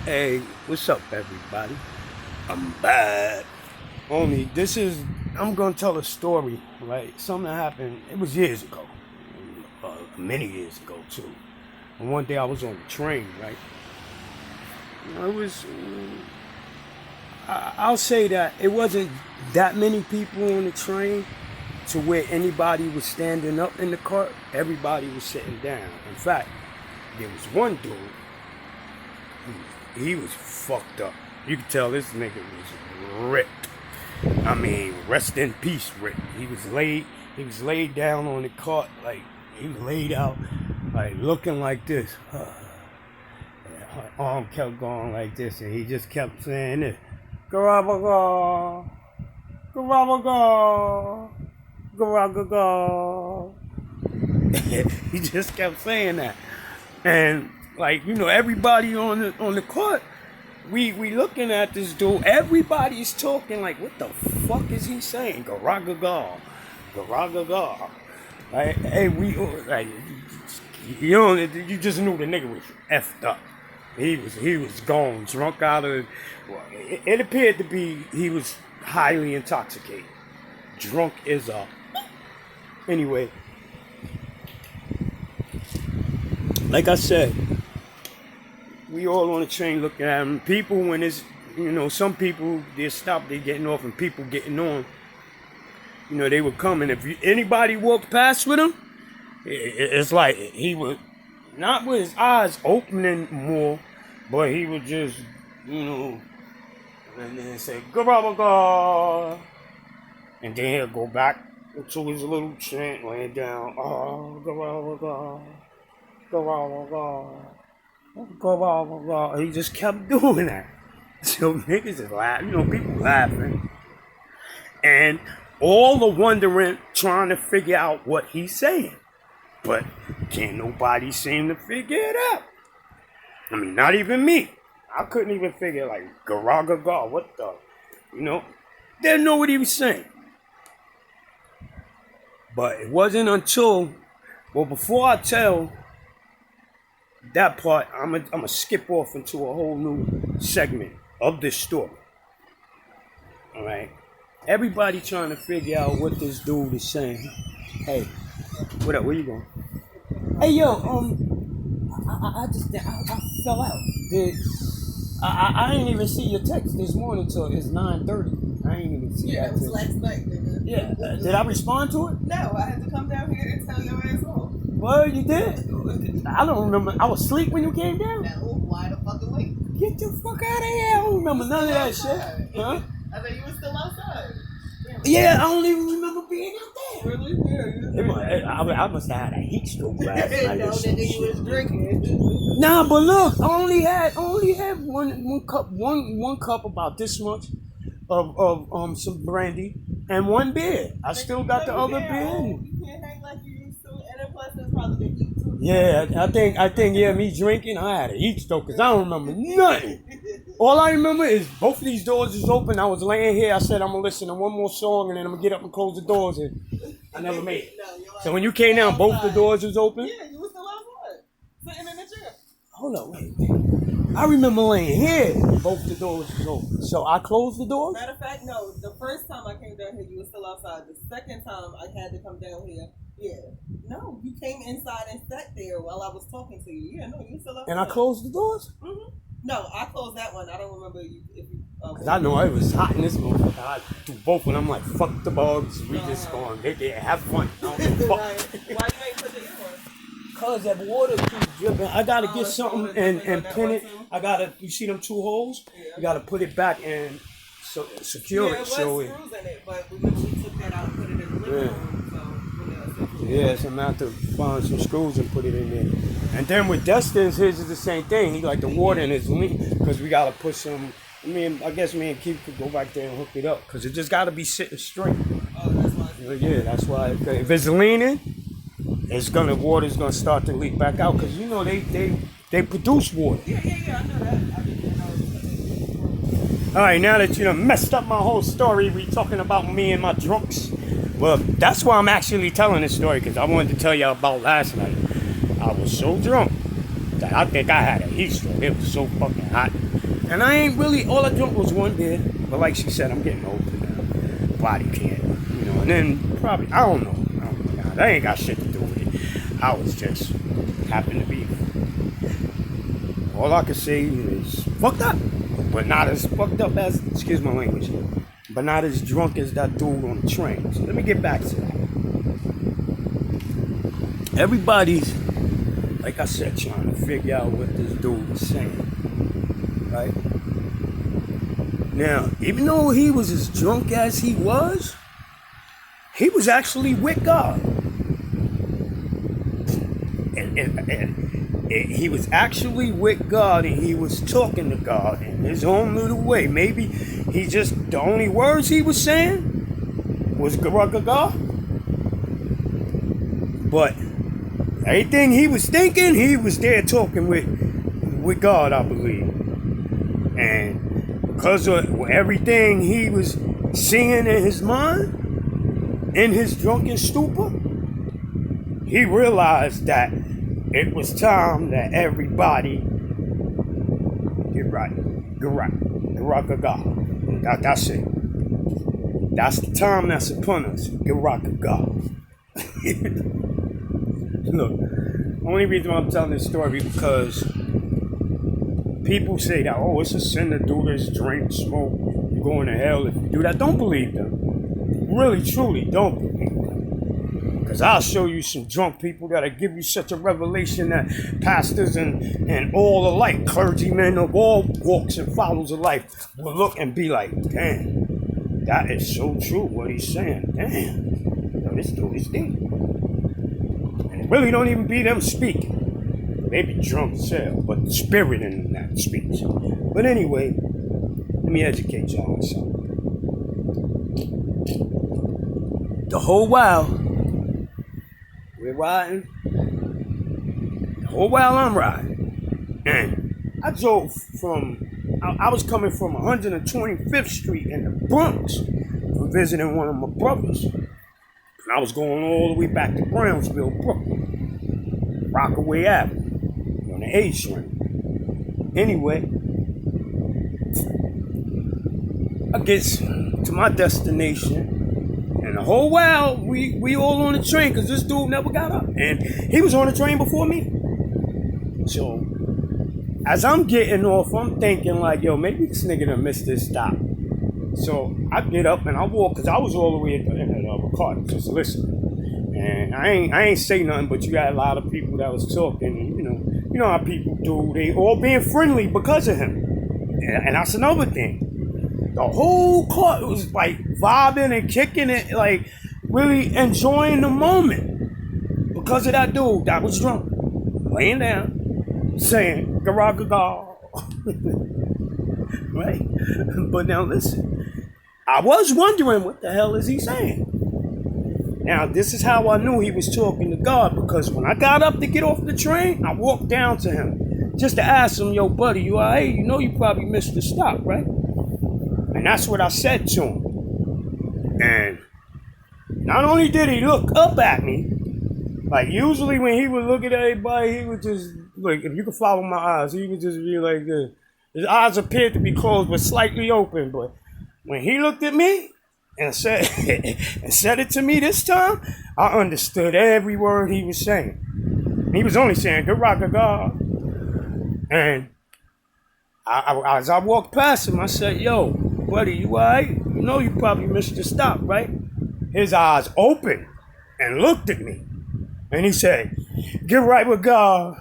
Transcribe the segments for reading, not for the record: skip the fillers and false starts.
Hey, what's up, everybody? I'm back. I'm gonna tell a story, right? Something that happened, it was years ago, many years ago, too. And one day I was on the train, right? It was, I'll say that it wasn't that many people on the train to where anybody was standing up in the cart. Everybody was sitting down. In fact, there was one dude, he was fucked up. You could tell this nigga was ripped. I mean, rest in peace, Rick. He was laid down on the cot, like he was laid out, like looking like this. Her arm kept going like this, and he just kept saying this: "Garabaga, garabaga, garabaga." He just kept saying that, and everybody on the court, we looking at this dude. Everybody's talking like, what the fuck is he saying? Garagaga, garagaga. Like, hey, you just knew the nigga was effed up. He was gone, drunk out of. Well, it appeared to be he was highly intoxicated, drunk as a. Anyway, like I said, we all on the train looking at him. People, when it's, some people, they stop, they getting off, and people getting on, they would come. And if anybody walked past with him, it's like he would, not with his eyes opening more, but he would just, and then say, "Gababaga," and then he'll go back into his little chant, laying down, "Oh, gababaga, gababaga." He just kept doing that. So niggas is laughing, people laughing. And all the wondering, trying to figure out what he's saying. But can't nobody seem to figure it out. I mean, not even me. I couldn't even figure, like, garagaga, what the, didn't know what he was saying. But it wasn't until, before I tell that part, I'm gonna skip off into a whole new segment of this story. All right, everybody trying to figure out what this dude is saying. Hey, what up? Where you going? Hey, yo, I fell out. I didn't even see your text this morning till it's 9:30. I ain't even see Yeah, that. it was last night, nigga. Yeah, did I respond to it? No, I had to come down here and tell your ass off. Well, you did. I don't remember. I was asleep when you came down. No, why the fuck away? Get the fuck out of here. I don't remember none of that shit. Huh? I said you were still outside. Yeah, I don't even remember being out there. Really? Yeah. I must have had a heat stroke last night. No, nigga, you was drinking. Nah, but look, I only had one cup about this much of some brandy and one beer. I still got the other beer. You can't hang like you used to, and plus it's probably the heat too. Yeah, I think, me drinking, I had a heat stroke because I don't remember nothing. All I remember is both of these doors was open. I was laying here. I said, I'm going to listen to one more song, and then I'm going to get up and close the doors, and I never made it. So when you came down, both the doors was open? Yeah, you were still outside, sitting in the chair. Hold on, wait. I remember laying here, and both the doors was open. So I closed the doors? Matter of fact, no. The first time I came down here, you were still outside. The second time I had to come down here, yeah. No, you came inside and sat there while I was talking to you. Yeah, no, you were still outside. And I closed the doors? Mm-hmm. No, I closed that one. I don't remember you if you. Cause I know it was hot in this motherfucker. I do both, and I'm like, fuck the bugs. We just going, they have fun. I don't give a fuck. Why you ain't put the ear on? Cause that water keeps dripping. I gotta get something and pin it. You see them two holes? Yeah. You gotta put it back and secure Yeah, it. it was So screws in it, but remember we took that out and put it in the living room. yeah, so I'm gonna have to find some screws and put it in there. And then with Destin's, his is the same thing. He like the water in his leak because we gotta put some. I guess me and Keith could go back there and hook it up because it just gotta be sitting straight. Oh, that's why. Yeah, that's why. If it's leaning, water's gonna start to leak back out because they produce water. Yeah, I know that. I didn't know. All right, now that you done messed up my whole story, we talking about me and my drunks. Well, that's why I'm actually telling this story because I wanted to tell y'all about last night. I was so drunk that. I think I had a heat stroke. It was so fucking hot. And I ain't really, all I drunk was one beer. But like she said, I'm getting older now. Body can't, and then probably, I don't know. That ain't got shit to do with it. I was just, happened to be. All I can say is fucked up. But not as fucked up as, excuse my language, but not as drunk as that dude on the train. So let me get back to that. Everybody's, like I said, trying to figure out what this dude is saying, right? Now, even though he was as drunk as he was actually with God. And he was actually with God, and he was talking to God in his own little way. Maybe he just, the only words he was saying was Garagaga. But everything he was thinking, he was there talking with God, I believe. And because of everything he was seeing in his mind, in his drunken stupor, he realized that it was time that everybody get right. That's it. That's the time that's upon us. Look, the only reason why I'm telling this story because people say that, oh, it's a sin to do this, drink, smoke, you're going to hell if you do that. Don't believe them. Really, truly, don't believe them. Because I'll show you some drunk people that'll give you such a revelation that pastors and all alike, clergymen of all walks and follows of life, will look and be like, damn, that is so true what he's saying. Damn, yo, this dude is deep. And it really don't even be them speaking. They be drunk as hell, but the spirit in that speech. But anyway, let me educate y'all on something. The whole while, we're riding. The whole while I'm riding. And I drove I was coming from 125th Street in the Bronx from visiting one of my brothers. And I was going all the way back to Brownsville, Brooklyn. Rockaway Avenue on the A train. Anyway, I get to my destination. And the whole while, we all on the train because this dude never got up. And he was on the train before me. So, as I'm getting off, I'm thinking like, yo, maybe this nigga done missed this stop. So, I get up and I walk because I was all the way in the car just listening. And I ain't say nothing, but you got a lot of people that was talking. You know how people do. They all being friendly because of him. And that's another thing. The whole court was like vibing and kicking it, like really enjoying the moment because of that dude that was drunk, laying down, saying "Garagaga," right? But now listen, I was wondering what the hell is he saying. Now this is how I knew he was talking to God because when I got up to get off the train, I walked down to him just to ask him, "Yo, buddy, you all right? You know you probably missed the stop, right?" And that's what I said to him. And not only did he look up at me, like usually when he would look at everybody, he would just, like, if you could follow my eyes, he would just be like this. His eyes appeared to be closed but slightly open. But when he looked at me and said it to me this time, I understood every word he was saying. He was only saying, "Garagaga." And as I walked past him, I said, "Yo, buddy, you alright? You know you probably missed your stop, right?" His eyes opened and looked at me. And he said, "Get right with God."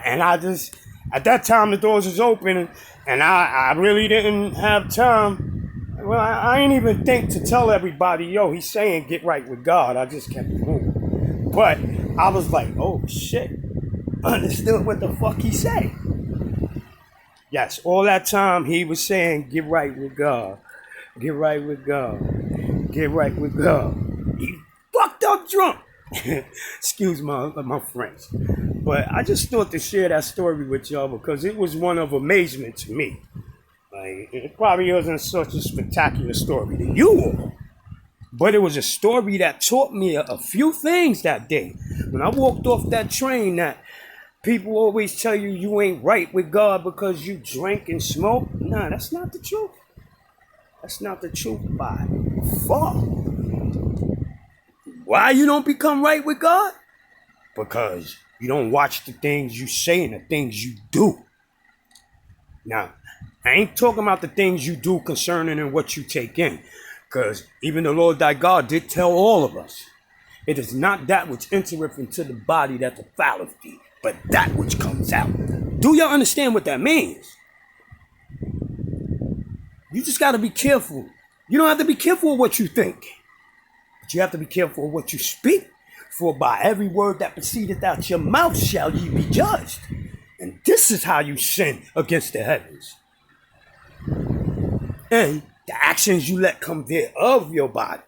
And I just, at that time the doors was open and I really didn't have time. Well, I ain't even think to tell everybody, yo, he's saying get right with God. I just kept moving. But I was like, oh shit, understood what the fuck he said. Yes, all that time he was saying, get right with God. Get right with God. Get right with God. He fucked up drunk. Excuse my French. But I just thought to share that story with y'all because it was one of amazement to me. Like, it probably wasn't such a spectacular story to you all. But it was a story that taught me a few things that day. When I walked off that train, that people always tell you you ain't right with God because you drink and smoke. Nah, that's not the truth. That's not the truth by far. Why you don't become right with God? Because you don't watch the things you say and the things you do. Now, I ain't talking about the things you do concerning and what you take in. Because even the Lord thy God did tell all of us, it is not that which entereth into the body that defileth thee, but that which comes out. Do y'all understand what that means? You just got to be careful. You don't have to be careful of what you think, but you have to be careful of what you speak. For by every word that proceedeth out your mouth shall ye be judged. And this is how you sin against the heavens. And the actions you let come there of your body.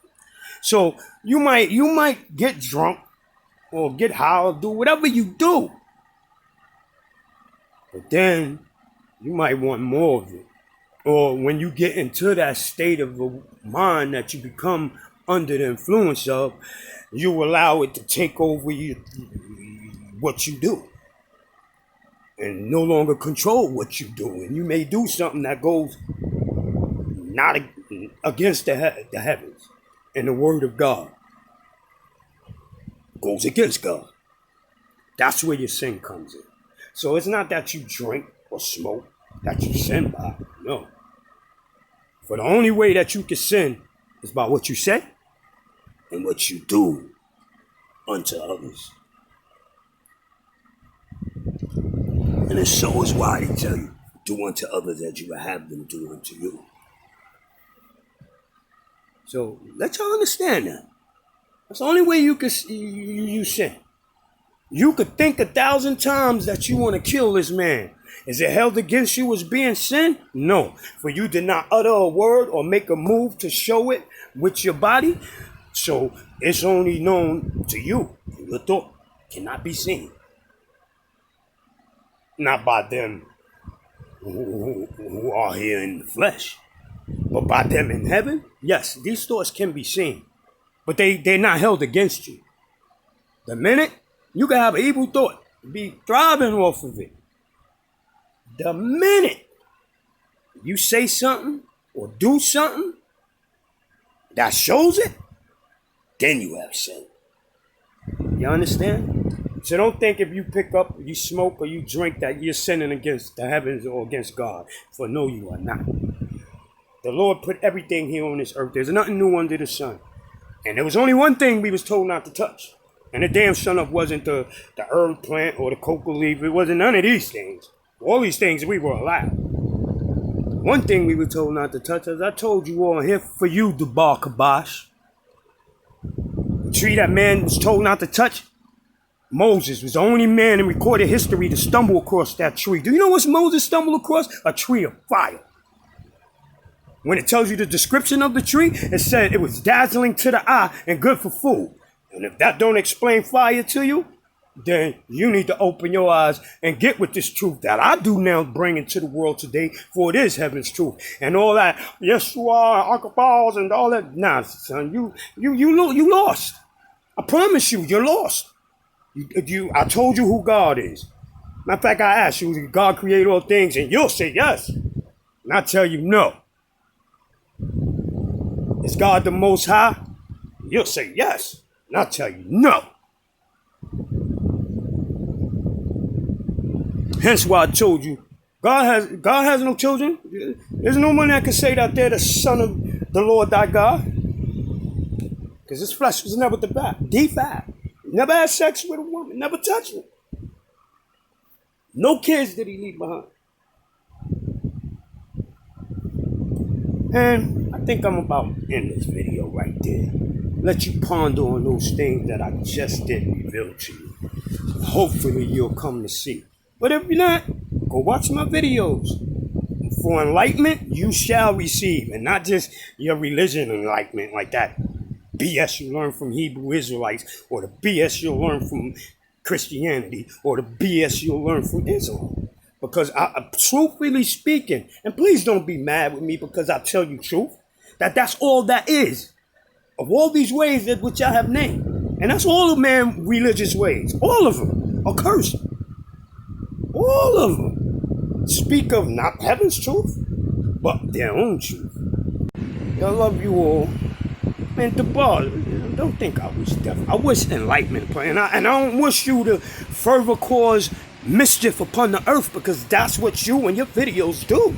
So you might get drunk or get high or do whatever you do. But then you might want more of it. Or when you get into that state of mind that you become under the influence of, you allow it to take over what you do. And no longer control what you do. And you may do something that goes not against the heavens and the word of God. Goes against God. That's where your sin comes in. So it's not that you drink or smoke that you sin by. No. For the only way that you can sin is by what you say and what you do unto others. And it so is why they tell you, do unto others as you would have them do unto you. So let y'all understand that. That's the only way you can you sin. You could think 1,000 times that you want to kill this man. Is it held against you as being sin? No. For you did not utter a word or make a move to show it with your body. So it's only known to you. Your thought cannot be seen. Not by them who are here in the flesh, but by them in heaven. Yes, these thoughts can be seen, but they're not held against you. The minute you can have an evil thought, be thriving off of it. The minute you say something or do something that shows it, then you have sin. You understand? So don't think if you pick up, you smoke, or you drink that you're sinning against the heavens or against God. For no, you are not. The Lord put everything here on this earth. There's nothing new under the sun. And there was only one thing we was told not to touch. And the damn son of wasn't the herb plant or the coca leaf. It wasn't none of these things. All these things we were allowed. One thing we were told not to touch, as I told you all here for you, Dubar Kabash. The tree that man was told not to touch. Moses was the only man in recorded history to stumble across that tree. Do you know what Moses stumbled across? A tree of fire. When it tells you the description of the tree, it said it was dazzling to the eye and good for food. And if that don't explain fire to you, then you need to open your eyes and get with this truth that I do now bring into the world today, for it is heaven's truth. And all that, Yeshua, Akabals, and all that. Nah, son, you lost. I promise you, you're lost. I told you who God is. Matter of fact, I asked you, did God create all things? And you'll say yes. And I tell you no. Is God the Most High? You'll say yes. And I'll tell you no. Hence why I told you, God has no children. There's no one that can say that they're the son of the Lord thy God. Because his flesh was never defiled. Never had sex with a woman. Never touched her. No kids did he leave behind. And I think I'm about to end this video right there. Let you ponder on those things that I just didn't reveal to you. Hopefully you'll come to see. But if you're not, go watch my videos. For enlightenment, you shall receive. And not just your religion enlightenment like that BS you learn from Hebrew Israelites, or the BS you'll learn from Christianity, or the BS you'll learn from Islam. Because truthfully speaking, and please don't be mad with me because I tell you truth, that's all that is. Of all these ways that which I have named. And that's all of man's religious ways. All of them are cursed. All of them speak of not heaven's truth, but their own truth. I love you all. Man, the bar, don't think I wish death. I wish enlightenment upon, and I don't wish you to further cause mischief upon the earth, because that's what you and your videos do.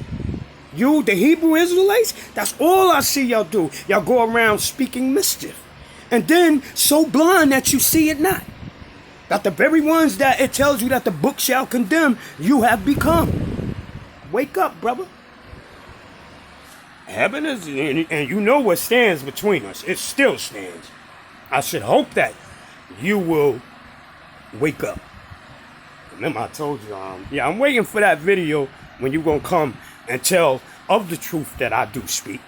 You, the Hebrew Israelites, that's all I see y'all do. Y'all go around speaking mischief. And then so blind that you see it not. That the very ones that it tells you that the book shall condemn, you have become. Wake up, brother. Heaven is, and you know what stands between us. It still stands. I should hope that you will wake up. Remember I told you, I'm waiting for that video when you're going to come and tell of the truth that I do speak.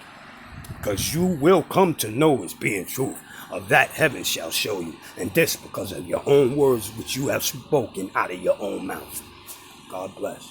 Because you will come to know as being truth. Of that heaven shall show you. And this because of your own words which you have spoken out of your own mouth. God bless.